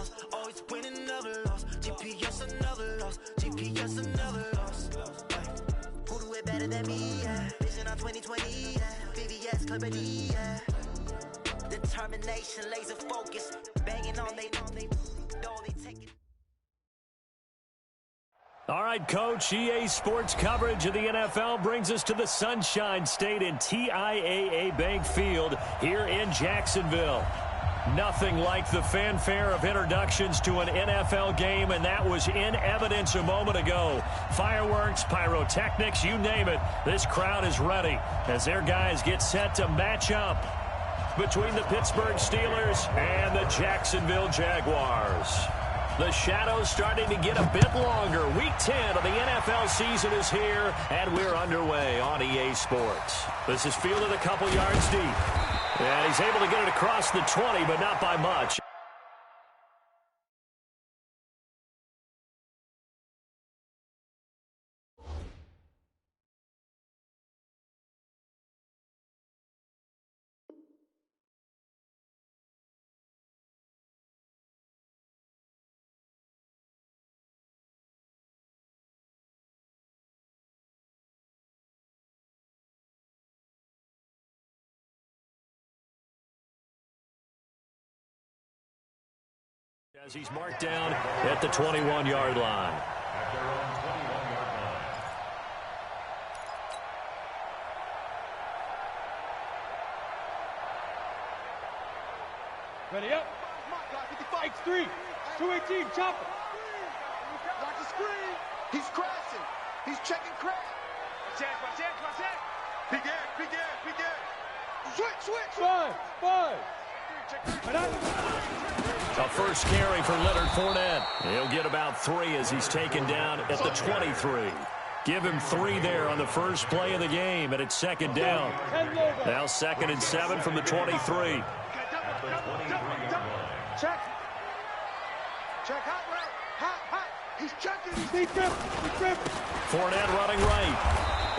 loss. Always winning, never lost. GPS another loss. GPS another loss. Who do it better than me? Yeah. Vision on 2020. Yeah. VVS Liberty. Yeah. Determination, laser focus. Banging on they take it. All right, Coach, EA Sports coverage of the NFL brings us to the Sunshine State in TIAA Bank Field here in Jacksonville. Nothing like the fanfare of introductions to an NFL game, and that was in evidence a moment ago. Fireworks, pyrotechnics, you name it. This crowd is ready as their guys get set to match up between the Pittsburgh Steelers and the Jacksonville Jaguars. The shadows starting to get a bit longer. Week 10 of the NFL season is here, and we're underway on EA Sports. This is fielded a couple yards deep. And he's able to get it across the 20, but not by much. As he's marked down at the 21-yard line. Ready up. X3. 218. Chopper. Watch the screen. He's crashing. He's checking crash. My chance. Begin. Switch. Five. A first carry for Leonard Fournette. He'll get about 3 as he's taken down at the 23. Give him 3 there on the first play of the game, and it's second down. Now 2nd and 7 from the 23. Check. Hot. He's checking. He's tripping. Fournette running right.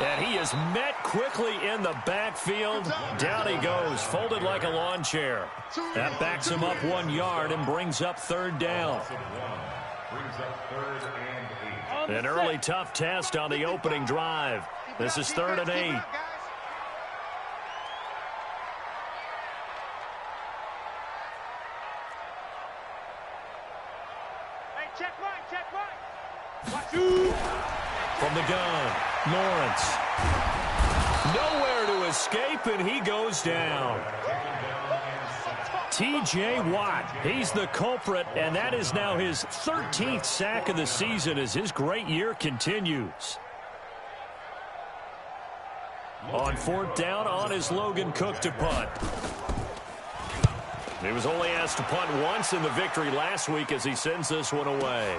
And he is met quickly in the backfield. Down he goes, folded like a lawn chair. That backs him up 1 yard and brings up 3rd down. An early tough test on the opening drive. This is 3rd and 8. Hey, check right. From the gun, Lawrence. Nowhere to escape, and he goes down. T.J. Watt, he's the culprit, and that is now his 13th sack of the season as his great year continues. On 4th down, on is Logan Cook to punt. He was only asked to punt once in the victory last week as he sends this one away.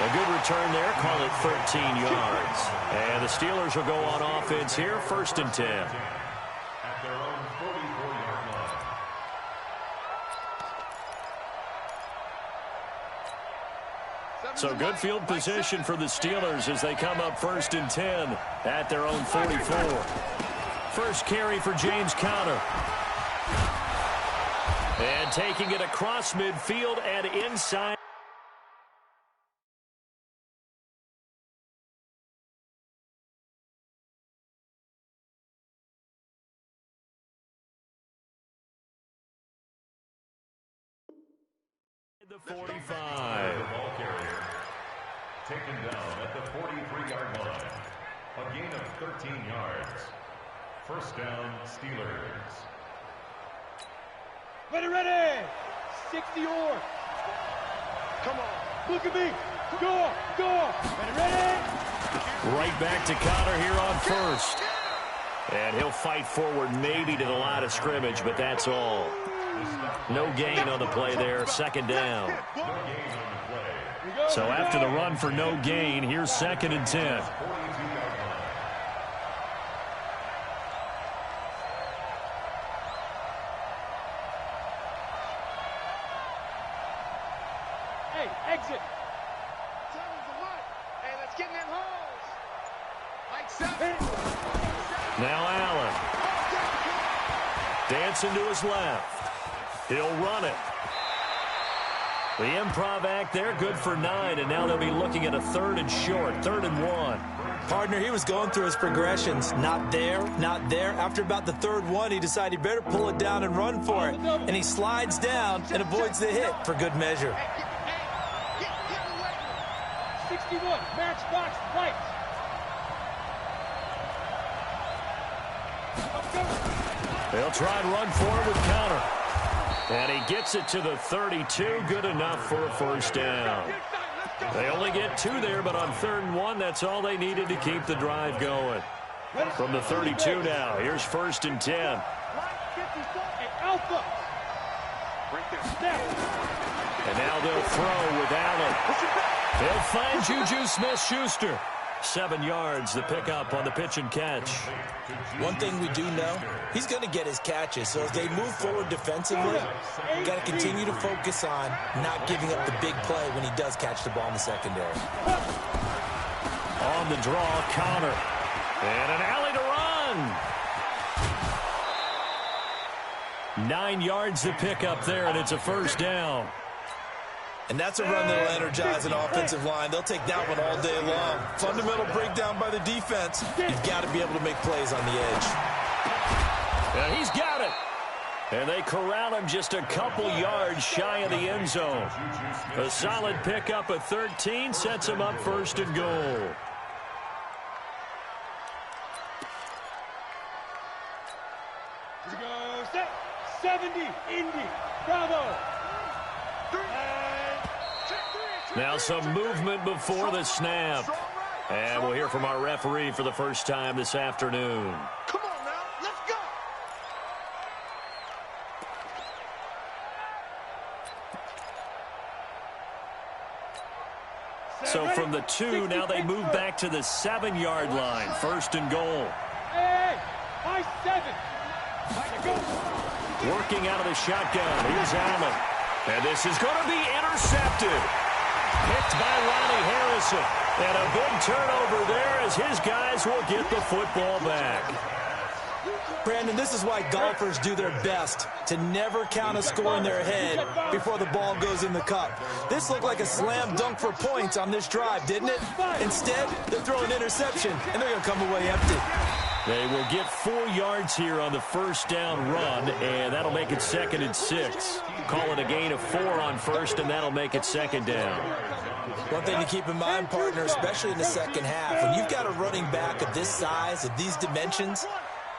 A good return there, call it 13 yards. And the Steelers will go on offense here, 1st and 10. At their own 44-yard line. So good field position for the Steelers as they come up 1st and 10 at their own 44. First carry for James Conner. And taking it across midfield and inside. The 45. The ball carrier taken down at the 43-yard line. A gain of 13 yards. 1st down, Steelers. Ready. 60 or. Come on. Look at me. Go. Ready. Right back to Conner here on 1st. And he'll fight forward maybe to the line of scrimmage, but that's all. No gain on the play there, 2nd down. So after the run for no gain, here's 2nd and 10. Hey, exit. Hey, let's get in them holes. Like 7. Now Allen. Dancing to his left. He'll run it. The improv act there, good for 9, and now they'll be looking at a 3rd and short, 3rd and 1. Partner, he was going through his progressions. Not there, not there. After about the 3rd one, he decided he better pull it down and run for it. And he slides down and avoids the hit for good measure. 61, matchbox right. They'll try and run forward with counter. And he gets it to the 32. Good enough for a first down. They only get 2 there, but on 3rd and 1, that's all they needed to keep the drive going. From the 32 now, here's 1st and 10. Alpha. And now they'll throw with Allen. They'll find Juju Smith-Schuster. 7 yards, the pickup on the pitch and catch. One thing we do know, he's going to get his catches. So as they move forward defensively, got to continue to focus on not giving up the big play when he does catch the ball in the secondary. On the draw, counter. And an alley to run. 9 yards the pickup there, and it's a first down. And that's a run that will energize an offensive line. They'll take that one all day long. Fundamental breakdown by the defense. You've got to be able to make plays on the edge. And he's got it. And they corral him just a couple yards shy of the end zone. A solid pickup at 13 sets him up 1st and goal. Here we go. Set. 70. Indy. Bravo. Now some movement before the snap. And we'll hear from our referee for the first time this afternoon. Come on now, let's go. So from the 2, now they move back to the 7-yard line. 1st and goal. Hey, high 7. Working out of the shotgun. Here's Allen. And this is going to be intercepted. Picked by Ronnie Harrison. And a big turnover there as his guys will get the football back. Brandon, this is why golfers do their best to never count a score in their head before the ball goes in the cup. This looked like a slam dunk for points on this drive, didn't it? Instead, they're throwing an interception, and they're going to come away empty. They will get 4 yards here on the first down run, and that'll make it 2nd and 6. Call it a gain of 4 on 1st, and that'll make it 2nd down. One thing to keep in mind, partner, especially in the second half, when you've got a running back of this size, of these dimensions,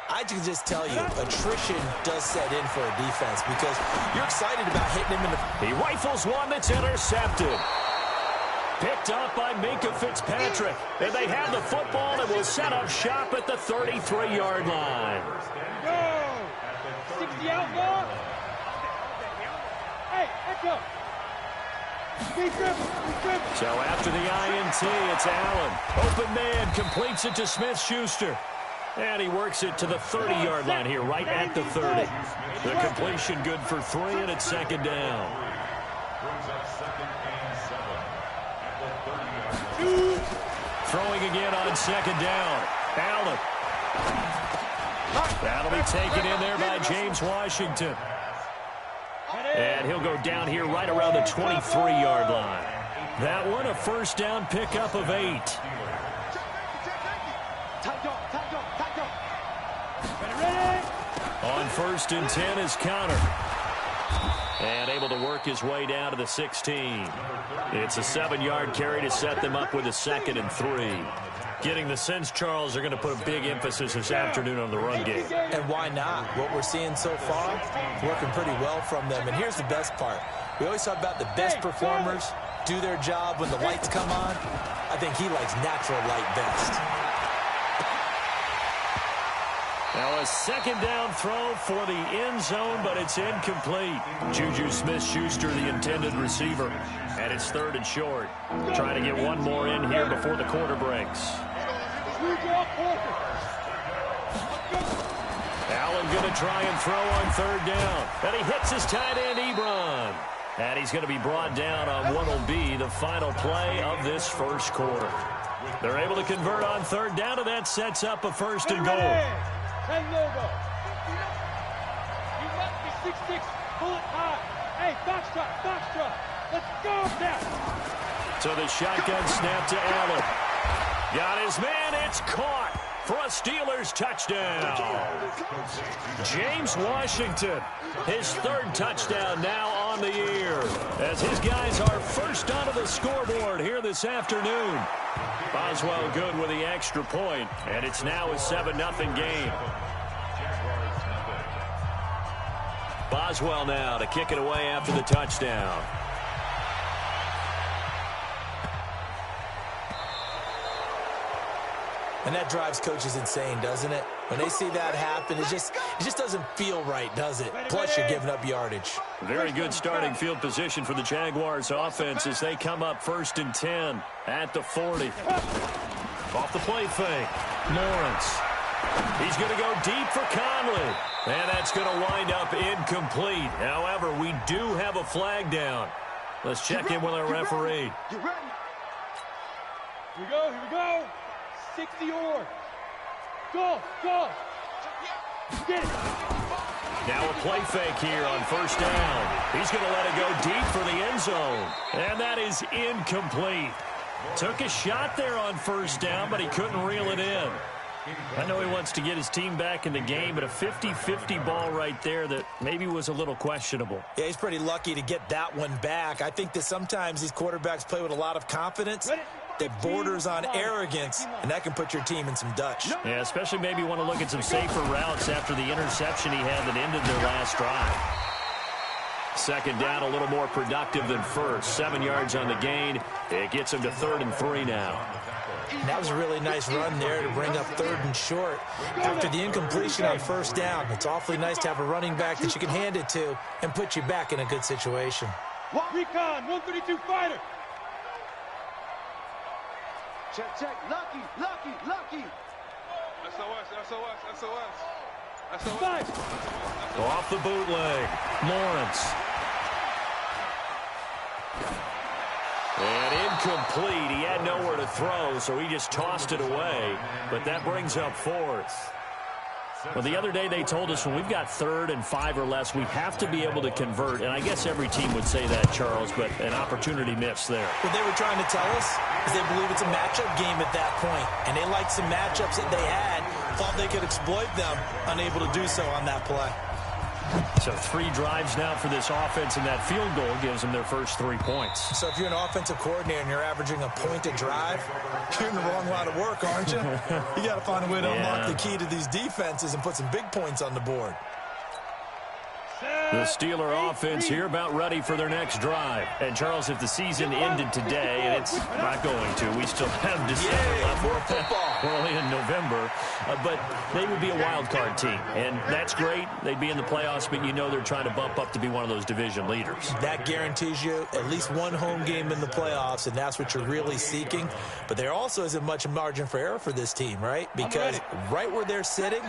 I can just tell you, attrition does set in for a defense because you're excited about hitting him in the... He rifles one that's intercepted. Picked up by Minkah Fitzpatrick. And they have the football and will set up shop at the 33-yard line. Go! 60 outlaw. Hey, echo. So after the INT, it's Allen. Open man, completes it to Smith-Schuster. And he works it to the 30-yard line here, right at the 30. The completion good for 3, and it's 2nd down. Throwing again on 2nd down. Allen. That'll be taken in there by James Washington. And he'll go down here right around the 23-yard line. That one, a first down pickup of 8. On 1st and 10 is counter. And able to work his way down to the 16. It's a 7-yard carry to set them up with a 2nd and 3. Getting the sense, Charles, they're going to put a big emphasis this afternoon on the run game. And why not? What we're seeing so far, working pretty well from them. And here's the best part. We always talk about the best performers do their job when the lights come on. I think he likes natural light best. Now a 2nd down throw for the end zone, but it's incomplete. Juju Smith-Schuster, the intended receiver. And it's 3rd and short. Trying to get one more in here before the quarter breaks. Allen going to try and throw on 3rd down. And he hits his tight end, Ebron. And he's going to be brought down on what will be the final play of this first quarter. They're able to convert on 3rd down, and that sets up a 1st and goal. 6, bullet high. Hey, foxtrot. Let's go now. So the shotgun snap to Allen. Got his man. It's caught for a Steelers touchdown. James Washington, his third touchdown now on the year, as his guys are first onto the scoreboard here this afternoon. Boswell good with the extra point, and it's now a 7-0 game. Boswell now to kick it away after the touchdown. And that drives coaches insane, doesn't it? When they see that happen, it just doesn't feel right, does it? Plus, you're giving up yardage. Very good starting field position for the Jaguars offense as they come up 1st and 10 at the 40. Off the play fake. Lawrence. He's going to go deep for Conley. And that's going to wind up incomplete. However, we do have a flag down. Let's check in with our referee. Here we go. 60 or. Go. Get it. Now a play fake here on 1st down. He's going to let it go deep for the end zone. And that is incomplete. Took a shot there on 1st down, but he couldn't reel it in. I know he wants to get his team back in the game, but a 50-50 ball right there that maybe was a little questionable. Yeah, he's pretty lucky to get that one back. I think that sometimes these quarterbacks play with a lot of confidence that borders on arrogance, and that can put your team in some Dutch. Yeah, especially maybe want to look at some safer routes after the interception he had that ended their last drive. 2nd down, a little more productive than 1st. 7 yards on the gain. It gets him to 3rd and 3 now. And that was a really nice run there to bring up 3rd and short. After the incompletion on 1st down, it's awfully nice to have a running back that you can hand it to and put you back in a good situation. Recon, 132 fighter. Check. Lucky. SOS. Off the bootleg. Lawrence. And incomplete. He had nowhere to throw, so he just tossed it away. But that brings up 4th. Well, the other day they told us when we've got 3rd and 5 or less, we have to be able to convert. And I guess every team would say that, Charles, but an opportunity missed there. What they were trying to tell us is they believe it's a matchup game at that point. And they liked some matchups that they had, thought they could exploit them, unable to do so on that play. So 3 drives now for this offense, and that field goal gives them their first 3 points. So if you're an offensive coordinator and you're averaging a point a drive, you're in the wrong line of work, aren't you? You got to find a way to unlock the key to these defenses and put some big points on the board. The Steeler offense here about ready for their next drive. And, Charles, if the season ended today, and it's not going to, we still have December left. More football. We're only in November. But they would be a wild card team. And that's great. They'd be in the playoffs, but you know they're trying to bump up to be one of those division leaders. That guarantees you at least one home game in the playoffs, and that's what you're really seeking. But there also isn't much margin for error for this team, right? Because right where they're sitting,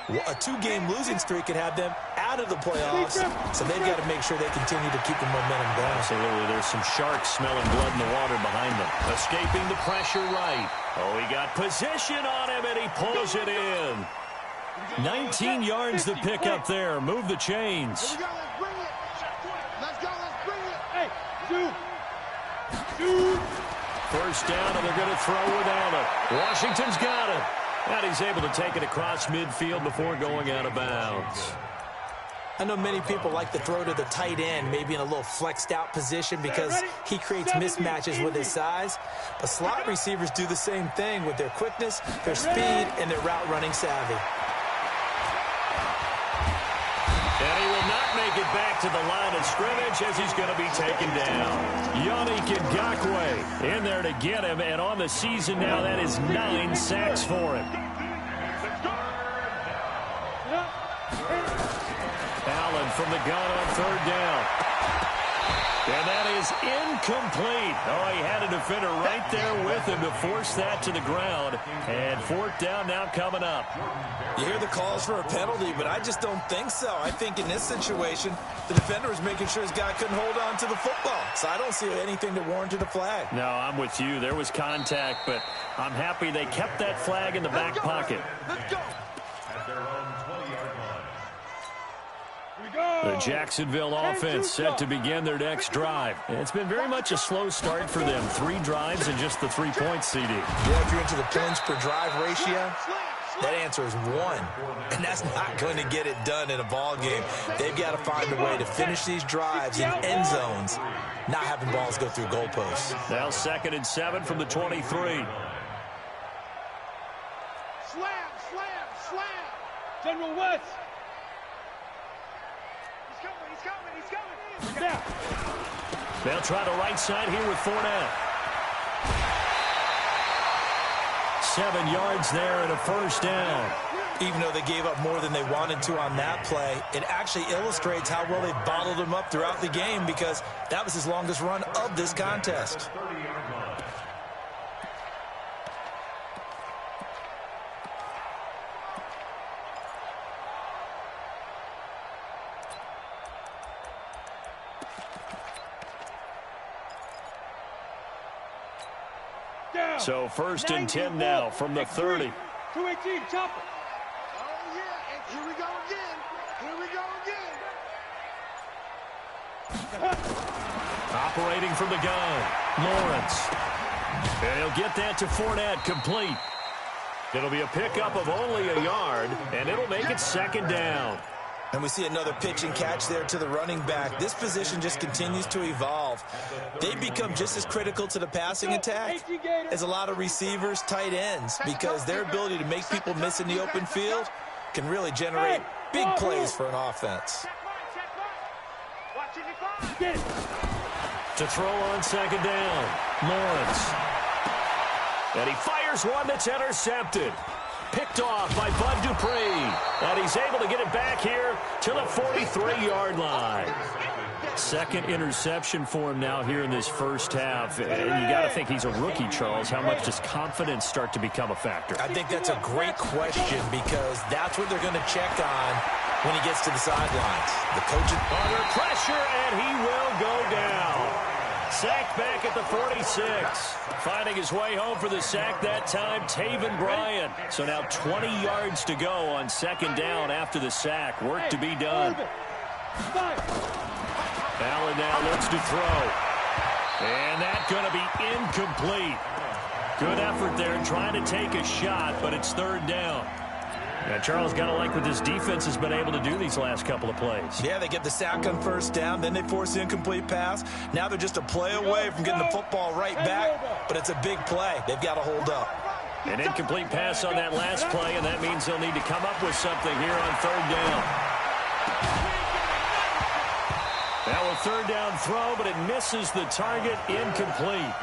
a 2-game losing streak could have them out of the playoffs, so they've got to make sure they continue to keep the momentum going. Absolutely. There's some sharks smelling blood in the water behind them. Escaping the pressure right. Oh, he got position on him, and he pulls it in. 19 yards to pick up there. Move the chains. Here we go, let's bring it. Hey, shoot. First down, and they're going to throw with Allen. Washington's got it. And he's able to take it across midfield before going out of bounds. I know many people like to throw to the tight end, maybe in a little flexed out position because he creates mismatches with his size. But slot receivers do the same thing with their quickness, their speed, and their route running savvy. And he will not make it back to the line of scrimmage as he's going to be taken down. Yannick Ngakoue in there to get him, and on the season now, that is 9 sacks for him. Allen from the gun on 3rd down. And that is incomplete. Oh, he had a defender right there with him to force that to the ground. And 4th down now coming up. You hear the calls for a penalty, but I just don't think so. I think in this situation, the defender was making sure his guy couldn't hold on to the football. So I don't see anything that warranted a flag. No, I'm with you. There was contact, but I'm happy they kept that flag in the back pocket. Let's go. At their own 20-yard line. Here we The Jacksonville offense set to begin their next drive. It's been very much a slow start for them. 3 drives and just the 3 points, CD. Yeah, if you're into the points per drive ratio, that answer is 1. And that's not going to get it done in a ball game. They've got to find a way to finish these drives in end zones, not having balls go through goalposts. Now 2nd and 7 from the 23. Slam, slam. General West. He's coming. Now. They'll try the right side here with Fournette. 7 yards there and a first down. Even though they gave up more than they wanted to on that play, it actually illustrates how well they bottled him up throughout the game, because that was his longest run of this contest. So 1st and 10 now from the 30. 218, chopper. Oh, yeah, and here we go again. Operating from the gun, Lawrence. And he'll get that to Fournette, complete. It'll be a pickup of only a yard, and it'll make it 2nd down. And we see another pitch and catch there to the running back. This position just continues to evolve. They become just as critical to the passing attack as a lot of receivers, tight ends, because their ability to make people miss in the open field can really generate big plays for an offense. To throw on 2nd down, Lawrence. And he fires one that's intercepted. Picked off by Bud Dupree. And he's able to get it back here to the 43-yard line. 2nd interception for him now here in this first half. And you got to think he's a rookie, Charles. How much does confidence start to become a factor? I think that's a great question, because that's what they're going to check on when he gets to the sidelines. The coach is under pressure, and he will go down. Sacked back at the 46. Finding his way home for the sack that time, Taven Bryan. So now 20 yards to go on 2nd down after the sack. Work to be done. Allen now looks to throw. And that's going to be incomplete. Good effort there trying to take a shot, but it's 3rd down. Yeah, Charles, got to like what this defense has been able to do these last couple of plays. Yeah, they get the sack on 1st down, then they force the incomplete pass. Now they're just a play away from getting the football right back, but it's a big play. They've got to hold up. An incomplete pass on that last play, and that means they'll need to come up with something here on 3rd down. Now a 3rd down throw, but it misses the target, incomplete.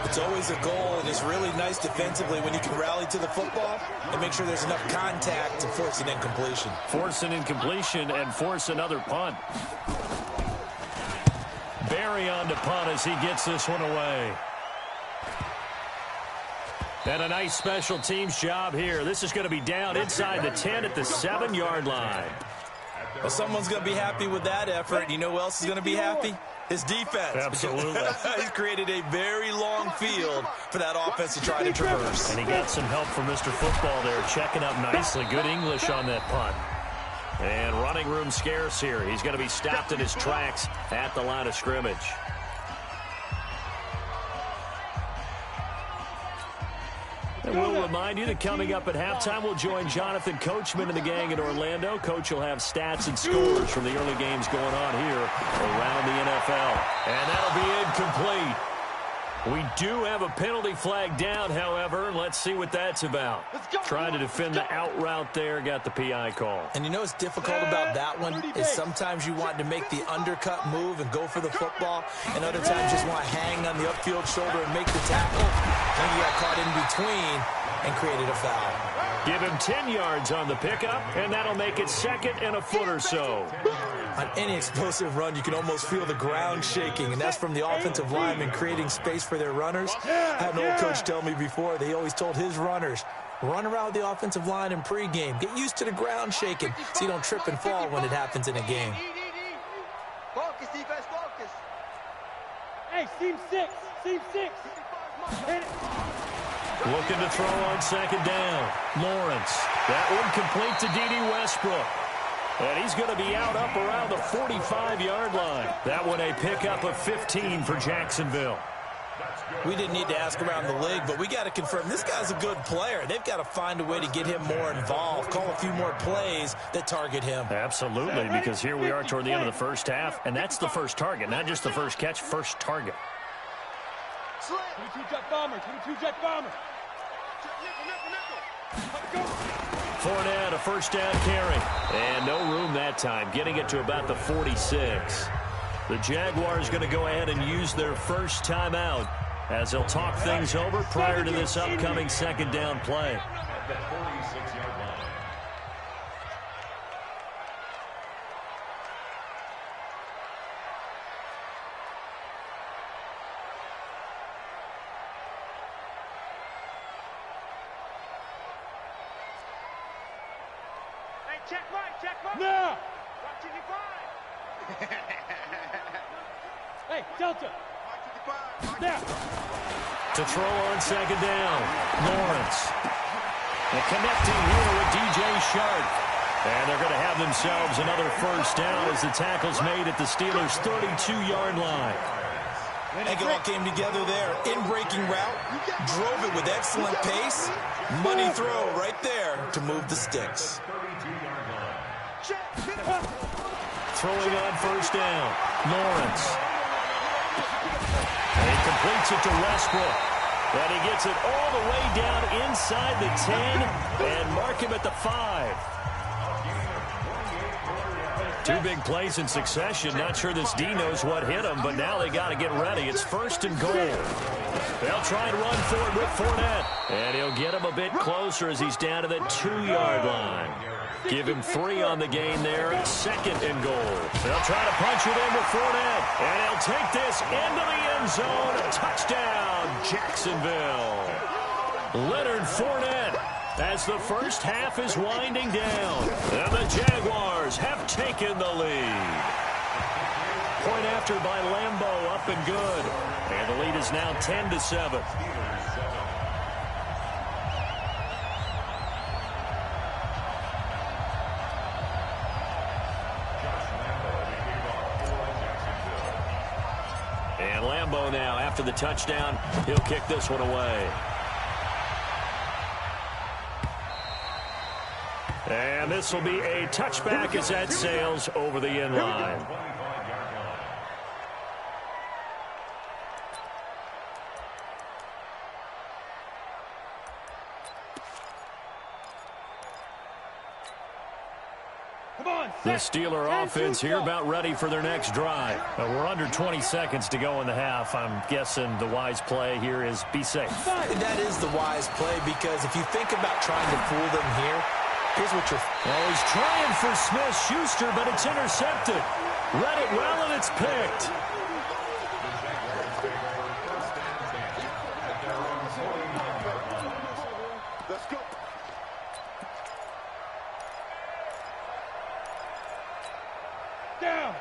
It's always a goal, and it's really nice defensively when you can rally to the football and make sure there's enough contact to force an incompletion. Force an incompletion and force another punt. Barry on to punt as he gets this one away. And a nice special teams job here. This is going to be down inside the 10 at the 7-yard line. Well, someone's going to be happy with that effort. You know who else is going to be happy? His defense. Absolutely. He's created a very long field for that offense to try to traverse. And he got some help from Mr. Football there, checking up nicely. Good English on that punt. And running room scarce here. He's going to be stopped in his tracks at the line of scrimmage. And we'll remind you that coming up at halftime, we'll join Jonathan Coachman and the gang in Orlando. Coach will have stats and scores from the early games going on here around the NFL. And that'll be incomplete. We do have a penalty flag down, however. Let's see what that's about. Trying to defend the out route there, got the PI call. And you know what's difficult about that one is sometimes you want to make the undercut move and go for the football, and other times just want to hang on the upfield shoulder and make the tackle. Then you got caught in between and created a foul. Give him 10 yards on the pickup, and that'll make it 2nd and a foot or so. On any explosive run, you can almost feel the ground shaking, and that's from the offensive linemen creating space for their runners. I had an old coach tell me before, they always told his runners, run around the offensive line in pregame. Get used to the ground shaking so you don't trip and fall when it happens in a game. Focus, defense, focus. Hey, seam 6. Seam 6. Hit it. Looking to throw on 2nd down. Lawrence. That one complete to D.D. Westbrook. And he's going to be out up around the 45-yard line. That one a pickup of 15 for Jacksonville. We didn't need to ask around the league, but we got to confirm this guy's a good player. They've got to find a way to get him more involved, call a few more plays that target him. Absolutely, because here we are toward the end of the first half, and that's the first target, not just the first catch, first target. 22-jet bomber, 22-jet bomber. Fournette, a first down carry. And no room that time, getting it to about the 46. The Jaguars going to go ahead and use their first timeout as they'll talk things over prior to this upcoming second down play. At the 46-yard line. Hey, check right. No! Hey, Delta. Now. To throw on second down, Lawrence. And connecting here with DJ Shark. And they're going to have themselves another first down as the tackle's made at the Steelers' 32-yard line. I think it all came together there. In-breaking route, drove it with excellent pace. Money throw right there to move the sticks. 32-yard line. Throwing on first down, Lawrence. And he completes it to Westbrook. And he gets it all the way down inside the 10 and mark him at the 5. Two big plays in succession. Not sure this D knows what hit him, but now they got to get ready. It's first and goal. They'll try and run for it with Fournette. And he'll get him a bit closer as he's down to the 2-yard line. Give him 3 on the gain there. Second and goal. They'll try to punch it in with Fournette. And he'll take this into the end zone. Touchdown, Jacksonville. Leonard Fournette as the first half is winding down. And the Jaguars have taken the lead. Point after by Lambeau, up and good. And the lead is now 10-7. And Lambeau now, after the touchdown, he'll kick this one away. And this will be a touchback as that sails over the end line. The Steeler offense here about ready for their next drive. We're under 20 seconds to go in the half. I'm guessing the wise play here is be safe. That is the wise play, because if you think about trying to fool them here, here's what you're... Well, he's trying for Smith-Schuster, but it's intercepted. Read it well, and it's picked. Let's go.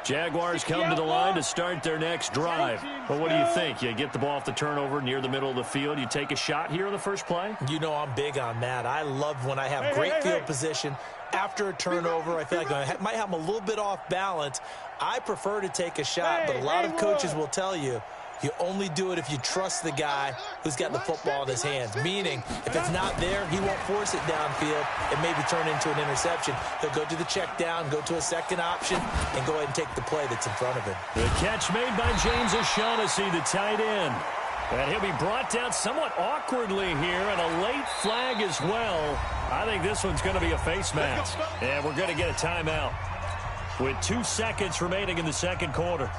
Jaguars come to the line to start their next drive. But what do you think? You get the ball off the turnover near the middle of the field. You take a shot here on the first play? You know I'm big on that. I love when I have great field position. After a turnover, I feel like I might have them a little bit off balance. I prefer to take a shot, but a lot of coaches will tell you, you only do it if you trust the guy who's got the football in his hands. Meaning, if it's not there, he won't force it downfield and maybe turn into an interception. He'll go to the check down, go to a second option, and go ahead and take the play that's in front of him. The catch made by James O'Shaughnessy, the tight end. And he'll be brought down somewhat awkwardly here, and a late flag as well. I think this one's going to be a face mask. And we're going to get a timeout with 2 seconds remaining in the second quarter.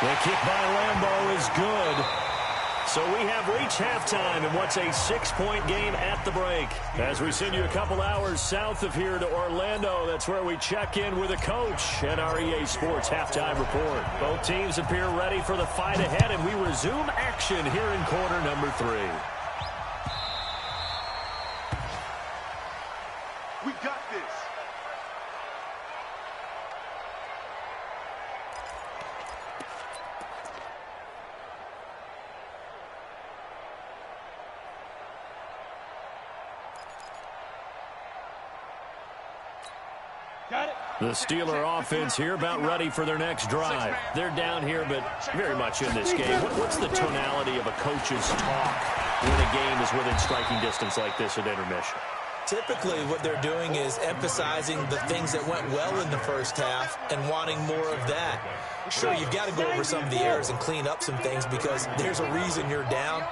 The kick by Lambeau is good. So we have reached halftime in what's a 6-point game at the break. As we send you a couple hours south of here to Orlando, that's where we check in with a coach at our EA Sports Halftime Report. Both teams appear ready for the fight ahead, and we resume action here in quarter number 3. We got this. The Steeler offense here about ready for their next drive. They're down here, but very much in this game. What's the tonality of a coach's talk when a game is within striking distance like this at intermission? Typically, what they're doing is emphasizing the things that went well in the first half and wanting more of that. Sure, you've got to go over some of the errors and clean up some things because there's a reason you're down.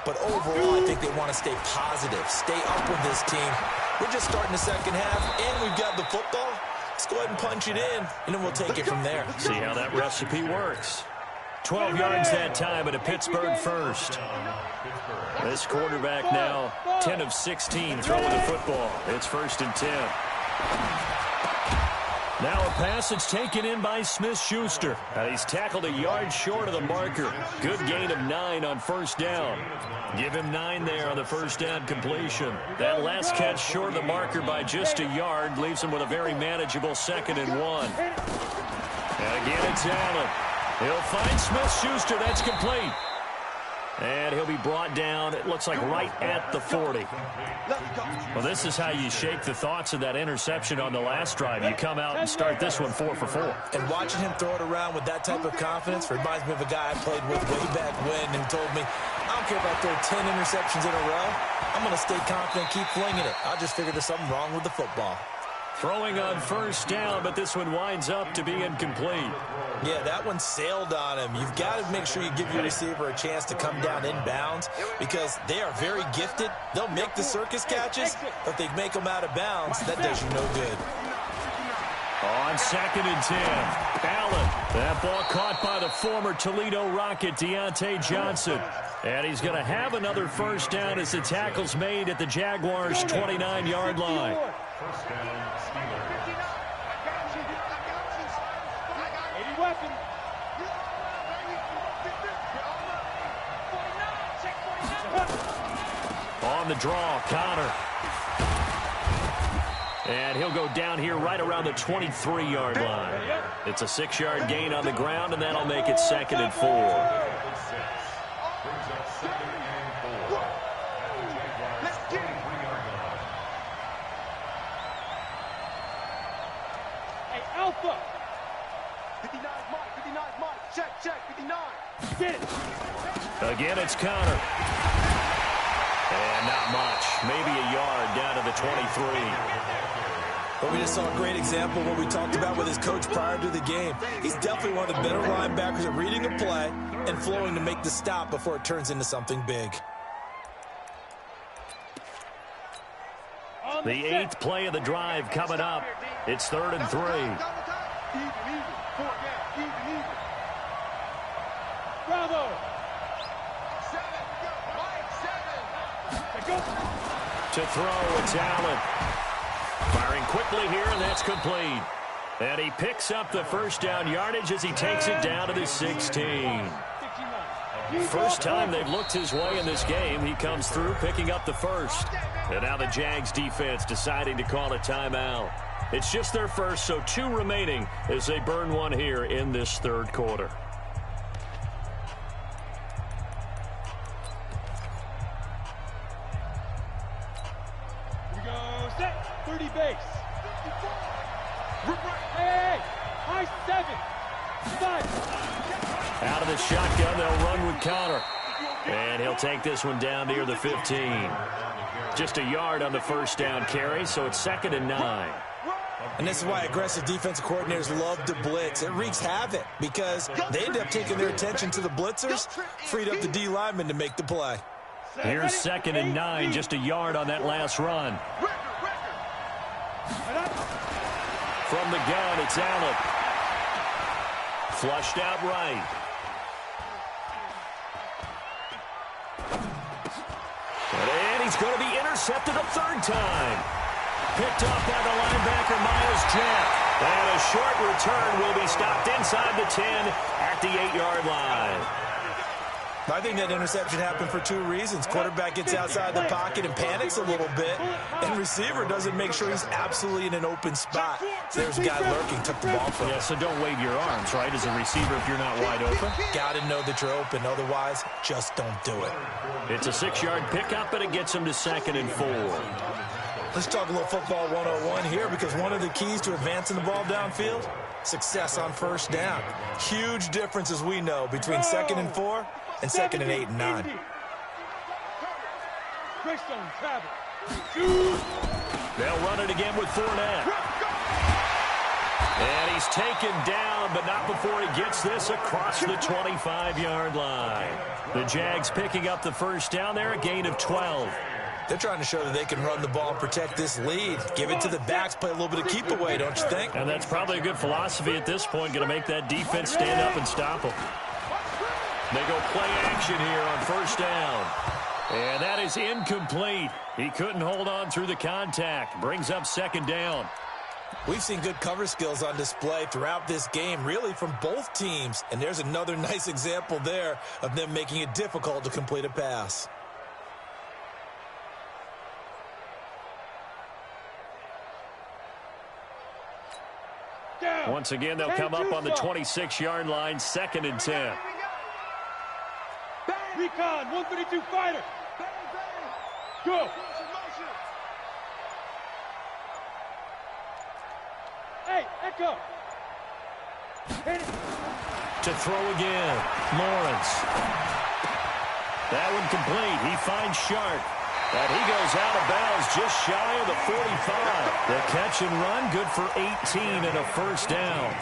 But overall, I think they want to stay positive, stay up with this team. We're just starting the second half, and we've got the football. Let's go ahead and punch it in, and then we'll take it from there. See how that recipe works. 12 yards that time at a Pittsburgh first. This quarterback now 10 of 16 throwing the football. It's 1st and 10. Now a passage taken in by Smith-Schuster. He's tackled a yard short of the marker. Good gain of 9 on 1st down. Give him 9 there on the 1st down completion. That last catch short of the marker by just a yard leaves him with a very manageable 2nd and 1. And again it's Allen. He'll find Smith-Schuster. That's complete. And he'll be brought down, it looks like, right at the 40. Well, this is how you shake the thoughts of that interception on the last drive. You come out and start this one 4 for 4. And watching him throw it around with that type of confidence reminds me of a guy I played with way back when and told me, I don't care if I throw 10 interceptions in a row. I'm going to stay confident, keep flinging it. I just figured there's something wrong with the football. Throwing on 1st down, but this one winds up to be incomplete. Yeah, that one sailed on him. You've got to make sure you give your receiver a chance to come down inbounds because they are very gifted. They'll make the circus catches, but if they make them out of bounds, that does you no good. On 2nd and 10, Allen. That ball caught by the former Toledo Rocket, Deontay Johnson. And he's going to have another 1st down as the tackle's made at the Jaguars' 29-yard line. 1st down, Steelers. On the draw, Connor. And he'll go down here right around the 23-yard line. It's a 6-yard gain on the ground, and that'll make it 2nd and 4. Brings up 2nd and 4. Let's get it. Hey, Alpha. 59 Mike. Check, 59. Get it. Again, it's Connor. And not much. Maybe a yard down to the 23. But we just saw a great example of what we talked about with his coach prior to the game. He's definitely one of the better linebackers at reading a play and flowing to make the stop before it turns into something big. The 8th play of the drive coming up. It's 3rd and 3. Bravo. To throw, it's Allen. Firing quickly here, and that's complete. And he picks up the 1st down yardage as he takes it down to the 16. First time they've looked his way in this game. He comes through picking up the 1st. And now the Jags defense deciding to call a timeout. It's just their first, so 2 remaining as they burn one here in this 3rd quarter. Set, 30 base. Hey, high 7. 5. Out of the shotgun, they'll run with Connor. And he'll take this one down near the 15. Just a yard on the 1st down carry, so it's 2nd and 9. And this is why aggressive defensive coordinators love to blitz. It wreaks havoc because they end up taking their attention to the blitzers, freed up the D lineman to make the play. Here's 2nd and 9, just a yard on that last run. From the gun, it's Allen. Flushed out right. And he's going to be intercepted a 3rd time. Picked off by the linebacker, Miles Jack. And a short return will be stopped inside the 10 at the 8-yard line. I think that interception happened for 2 reasons. Quarterback gets outside the pocket and panics a little bit, and receiver doesn't make sure he's absolutely in an open spot. So there's a guy lurking, took the ball from him. Yeah, so don't wave your arms, right, as a receiver if you're not wide open. Got to know that you're open. Otherwise, just don't do it. It's a 6-yard pickup, and it gets him to 2nd and 4. Let's talk a little football 101 here, because one of the keys to advancing the ball downfield, success on first down. Huge difference, as we know, between 2nd and 4 and 2nd and 8 and 9. They'll run it again with Fournette. And he's taken down, but not before he gets this across the 25-yard line. The Jags picking up the first down there, a gain of 12. They're trying to show that they can run the ball and protect this lead. Give it to the backs, play a little bit of keep away, don't you think? And that's probably a good philosophy at this point, going to make that defense stand up and stop them. They go play action here on first down. And that is incomplete. He couldn't hold on through the contact. Brings up 2nd down. We've seen good cover skills on display throughout this game, really from both teams. And there's another nice example there of them making it difficult to complete a pass. Once again, they'll come up on the 26-yard line, 2nd and 10. Recon, 132 fighter. Go. Hey, Echo. To throw again, Lawrence. That one complete. He finds Sharp. And he goes out of bounds just shy of the 45. The catch and run, good for 18 and a first down.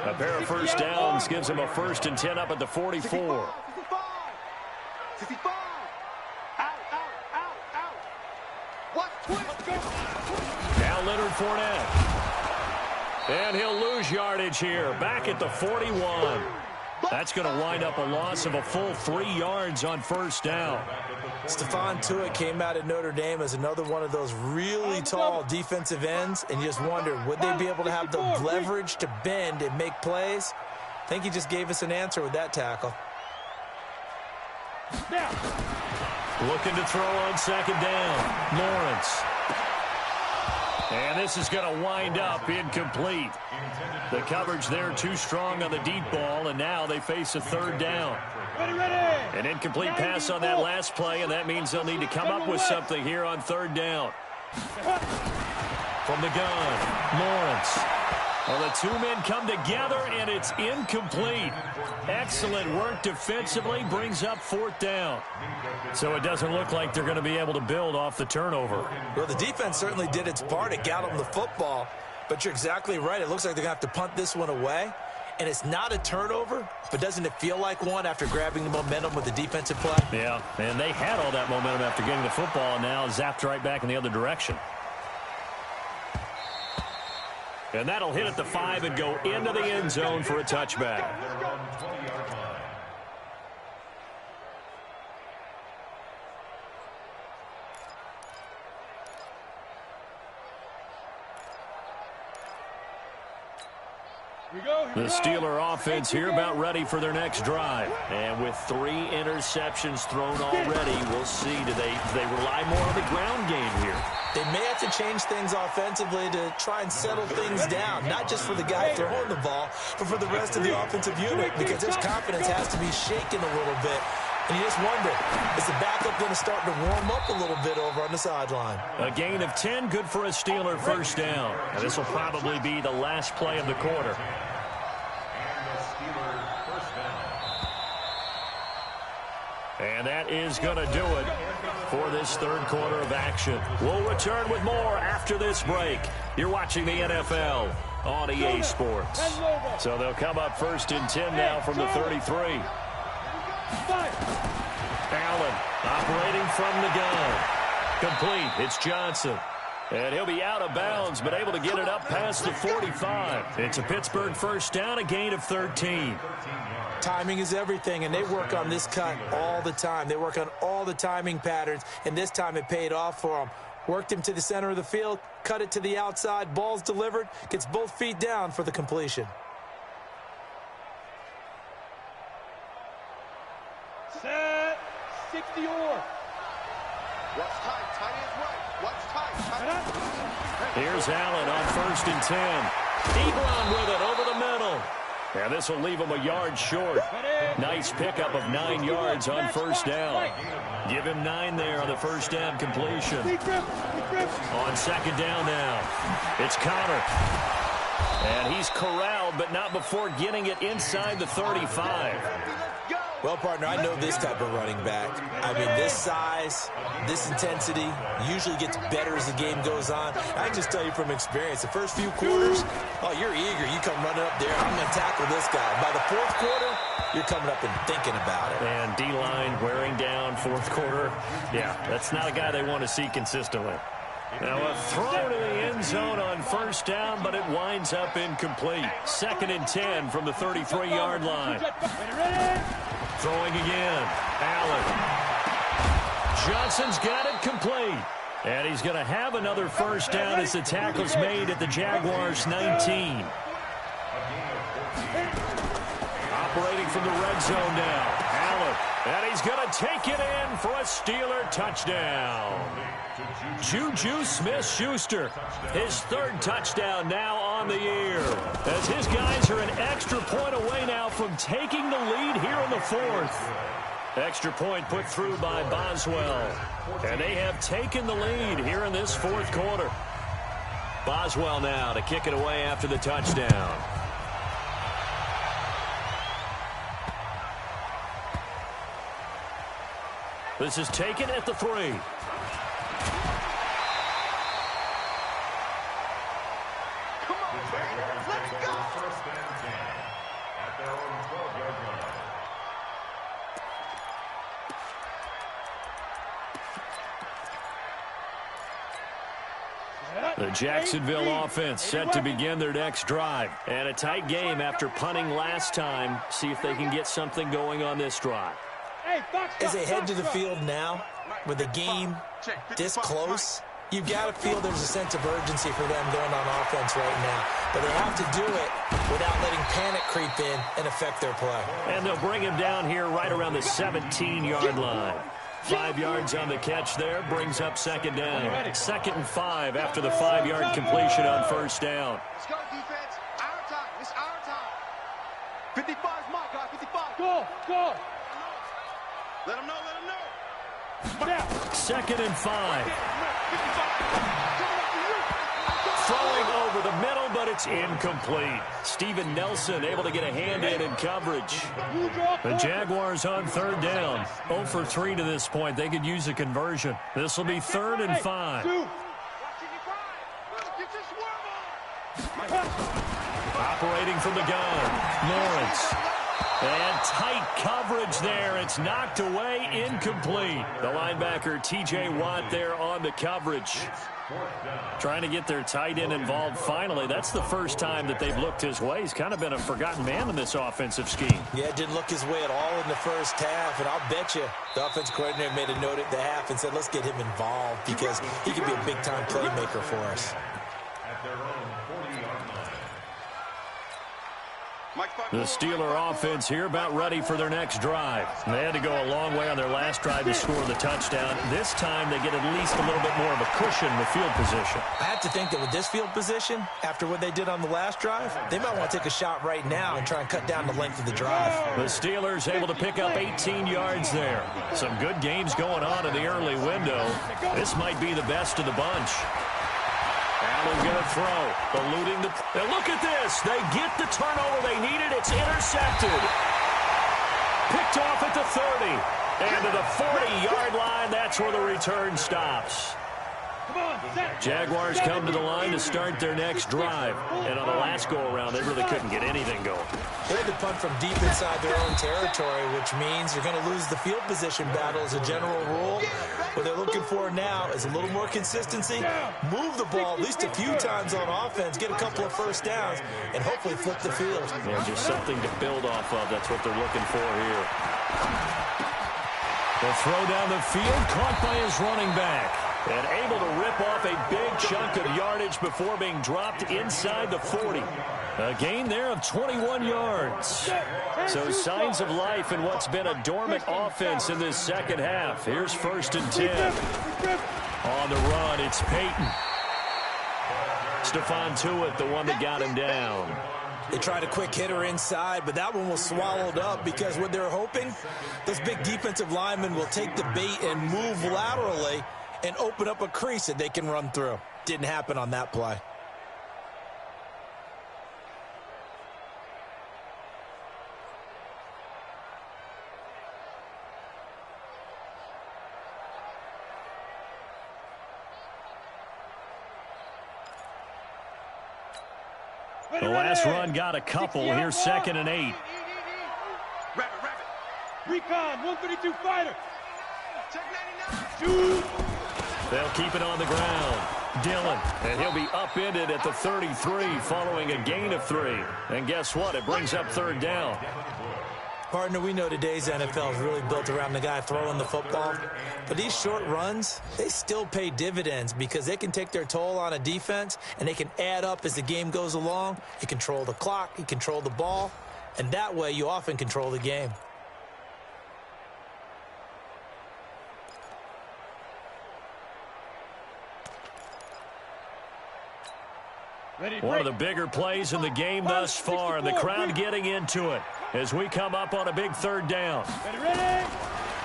A pair of first downs gives him a 1st and 10 up at the 44. 65. Now Leonard Fournette. And he'll lose yardage here, back at the 41. That's going to wind up a loss of a full 3 yards on first down. Stephon Tuitt came out at Notre Dame as another one of those really tall defensive ends, and you just wonder, would they be able to have the leverage to bend and make plays? I think he just gave us an answer with that tackle. Looking to throw on 2nd down. Lawrence. And this is going to wind up incomplete. The coverage there too strong on the deep ball, and now they face a 3rd down. An incomplete pass on that last play, and that means they'll need to come up with something here on 3rd down. From the gun, Lawrence. Well, the two men come together, and it's incomplete. Excellent work defensively, brings up 4th down. So it doesn't look like they're going to be able to build off the turnover. Well, the defense certainly did its part to get them the football, but you're exactly right. It looks like they're going to have to punt this one away, and it's not a turnover, but doesn't it feel like one after grabbing the momentum with the defensive play? Yeah, and they had all that momentum after getting the football, and now zapped right back in the other direction. And that'll hit at the 5 and go into the end zone for a touchback. The Steeler offense here about ready for their next drive. And with 3 interceptions thrown already, we'll see. Do they rely more on the ground game here? They may have to change things offensively to try and settle things down, not just for the guy throwing the ball, but for the rest of the offensive unit, because his confidence has to be shaken a little bit. And you just wonder, is the backup going to start to warm up a little bit over on the sideline? A gain of 10, good for a Steeler first down. And this will probably be the last play of the quarter. And that is going to do it for this 3rd quarter of action. We'll return with more after this break. You're watching the NFL on EA Sports. So they'll come up 1st and 10 now from the 33. Allen operating from the gun. Complete. It's Johnson. And he'll be out of bounds, but able to get it up past the 45. It's a Pittsburgh first down, a gain of 13. Timing is everything, and they work on this cut all the time. They work on all the timing patterns, and this time it paid off for them. Worked him to the center of the field, cut it to the outside, ball's delivered, gets both feet down for the completion. Set, 60 or. Watch tight, tight is right. Watch tight, tight. Here's Allen on 1st and 10. Deep run with it over the middle. And this will leave him a yard short. Nice pickup of 9 yards on first down. Give him 9 there on the first down completion. On second down now, it's Connor. And he's corralled, but not before getting it inside the 35. Well, partner, I know this type of running back. I mean, this size, this intensity usually gets better as the game goes on. I can just tell you from experience, the first few quarters, oh, you're eager. You come running up there, I'm going to tackle this guy. By the fourth quarter, you're coming up and thinking about it. And D-line wearing down fourth quarter. Yeah, that's not a guy they want to see consistently. Now a throw to the end zone on first down, but it winds up incomplete. 2nd and 10 from the 33-yard line. Throwing again. Allen. Johnson's got it complete. And he's going to have another first down as the tackle's made at the Jaguars' 19. Operating from the red zone now. Allen. And he's going to take it in for a Steeler touchdown. Juju Smith-Schuster, his 3rd touchdown now on the year. As his guys are an extra point away now from taking the lead here in the 4th. Extra point put through by Boswell. And they have taken the lead here in this 4th quarter. Boswell now to kick it away after the touchdown. This is taken at the 3. The Jacksonville offense set to begin their next drive. And a tight game after punting last time. See if they can get something going on this drive. As they head to the field now, with the game this close, you've got to feel there's a sense of urgency for them going on offense right now. But they have to do it without letting panic creep in and affect their play. And they'll bring him down here right around the 17-yard line. 5 yards on the catch there, brings up 2nd down. 2nd and 5 after the 5-yard completion on first down. Let's go, defense. Our time. It's our time. 55 is my guy. 55. Go. Let him know. 2nd and 5. Throwing over the middle, but it's incomplete. Steven Nelson able to get a hand in coverage. The Jaguars on 3rd down. 0 for 3 to this point. They could use a conversion. This will be 3rd and 5. Operating from the gun, Lawrence. And tight coverage there. It's knocked away, incomplete. The linebacker, T.J. Watt, there on the coverage. Trying to get their tight end involved finally. That's the first time that they've looked his way. He's kind of been a forgotten man in this offensive scheme. Yeah, it didn't look his way at all in the first half. And I'll bet you the offensive coordinator made a note at the half and said, let's get him involved because he can be a big-time playmaker for us. At their own 40-yard line. The Steeler offense here about ready for their next drive. They had to go a long way on their last drive to score the touchdown. This time they get at least a little bit more of a cushion with field position. I have to think that with this field position, after what they did on the last drive, they might want to take a shot right now and try and cut down the length of the drive. The Steelers able to pick up 18 yards there. Some good games going on in the early window. This might be the best of the bunch. Allen going to throw, eluding the... And look at this. They get the turnover they needed. It's intercepted. Picked off at the 30. And to the 40-yard line, that's where the return stops. Jaguars come to the line to start their next drive. And on the last go-around, they really couldn't get anything going. They had to punt from deep inside their own territory, which means they're going to lose the field position battle as a general rule. What they're looking for now is a little more consistency, move the ball at least a few times on offense, get a couple of first downs, and hopefully flip the field. Yeah, just something to build off of. That's what they're looking for here. The throw down the field, caught by his running back. And able to rip off a big chunk of yardage before being dropped inside the 40. A gain there of 21 yards. So signs of life in what's been a dormant offense in this second half. Here's 1st and 10. On the run, it's Peyton. Stephon Tuitt, the one that got him down. They tried a quick hitter inside, but that one was swallowed up because what they're hoping, those big defensive linemen will take the bait and move laterally and open up a crease that they can run through. Didn't happen on that play. The last run got a couple. Here's 2nd and 8. Recon, 132 fighter. They'll keep it on the ground. Dillon, and he'll be upended at the 33 following a gain of 3. And guess what? It brings up 3rd down. Partner, we know today's NFL is really built around the guy throwing the football. But these short runs, they still pay dividends because they can take their toll on a defense and they can add up as the game goes along. You control the clock, you control the ball, and that way you often control the game. One of the bigger plays in the game thus far, and the crowd getting into it as we come up on a big 3rd down.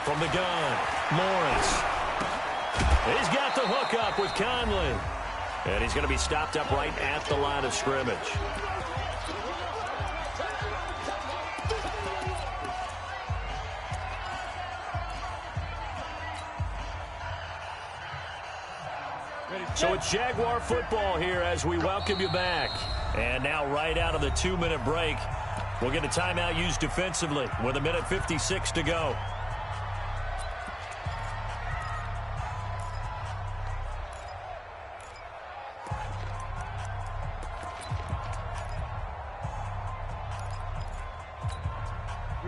From the gun, Lawrence. He's got the hook up with Conley. And he's going to be stopped up right at the line of scrimmage. So it's Jaguar football here as we welcome you back. And now right out of the 2-minute break, we'll get a timeout used defensively with 1:56 to go.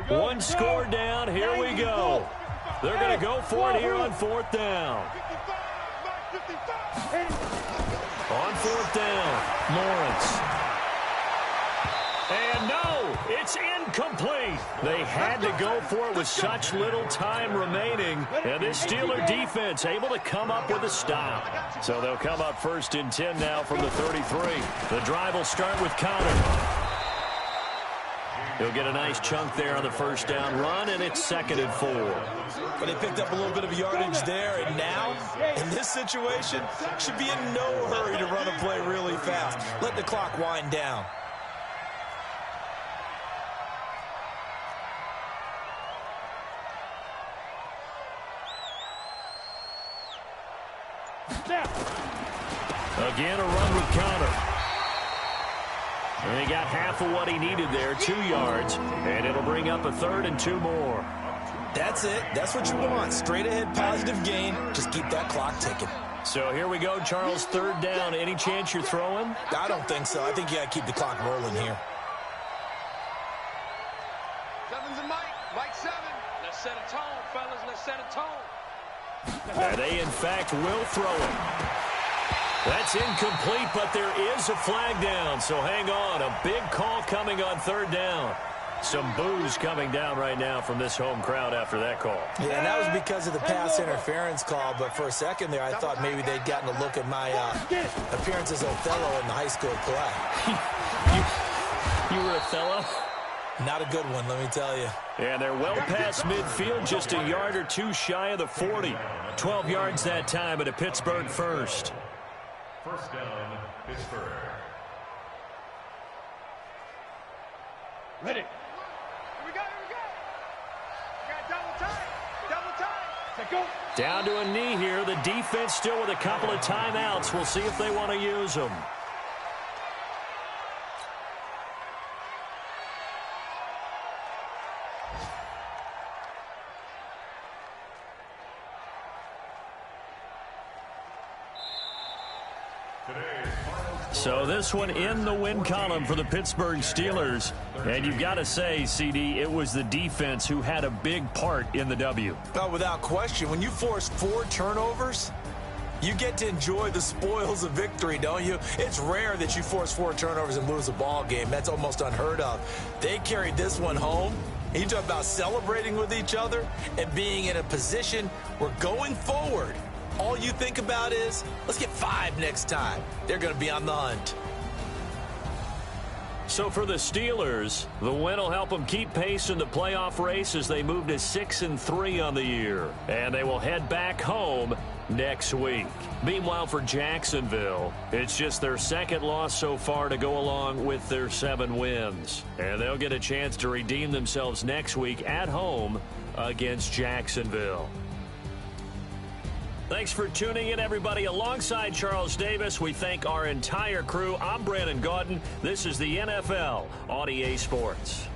One score down. Here we go. They're going to go for it here on 4th down. On 4th down, Lawrence. And no, it's incomplete. They had to go for it with such little time remaining. And this Steeler defense able to come up with a stop. So they'll come up 1st and 10 now from the 33. The drive will start with Connor. He'll get a nice chunk there on the 1st down run, and it's 2nd and 4. But they picked up a little bit of yardage there, and now, in this situation, should be in no hurry to run a play really fast. Let the clock wind down. Again, a run with Connor. And he got half of what he needed there, 2 yards, and it'll bring up a 3rd and 2 more. That's it. That's what you want. Straight ahead, positive gain. Just keep that clock ticking. So here we go, Charles, 3rd down. Any chance you're throwing? I don't think so. I think you got to keep the clock rolling here. 7's and Mike. Mike 7. Let's set a tone, fellas. Let's set a tone. And they, in fact, will throw it. That's incomplete, but there is a flag down, so hang on. A big call coming on 3rd down. Some boos coming down right now from this home crowd after that call. Yeah, and that was because of the pass interference call, but for a second there, I thought maybe they'd gotten a look at my appearance as Othello in the high school play. You were Othello? Not a good one, let me tell you. And they're well past midfield, just a yard or 2 shy of the 40. 12 yards that time, but a Pittsburgh 1st. 1st down, Pittsburgh. Ready. Here we go. We got double time. Set, go. Down to a knee here. The defense still with a couple of timeouts. We'll see if they want to use them. So this one in the win column for the Pittsburgh Steelers. And you've got to say, CD, it was the defense who had a big part in the W. Oh, without question. When you force 4 turnovers, you get to enjoy the spoils of victory, don't you? It's rare that you force 4 turnovers and lose a ball game. That's almost unheard of. They carried this one home. You talk about celebrating with each other and being in a position where going forward, all you think about is, let's get 5 next time. They're going to be on the hunt. So for the Steelers, the win will help them keep pace in the playoff race as they move to 6-3 on the year. And they will head back home next week. Meanwhile, for Jacksonville, it's just their second loss so far to go along with their 7 wins. And they'll get a chance to redeem themselves next week at home against Jacksonville. Thanks for tuning in, everybody. Alongside Charles Davis, we thank our entire crew. I'm Brandon Gaudin. This is the NFL on EA Sports.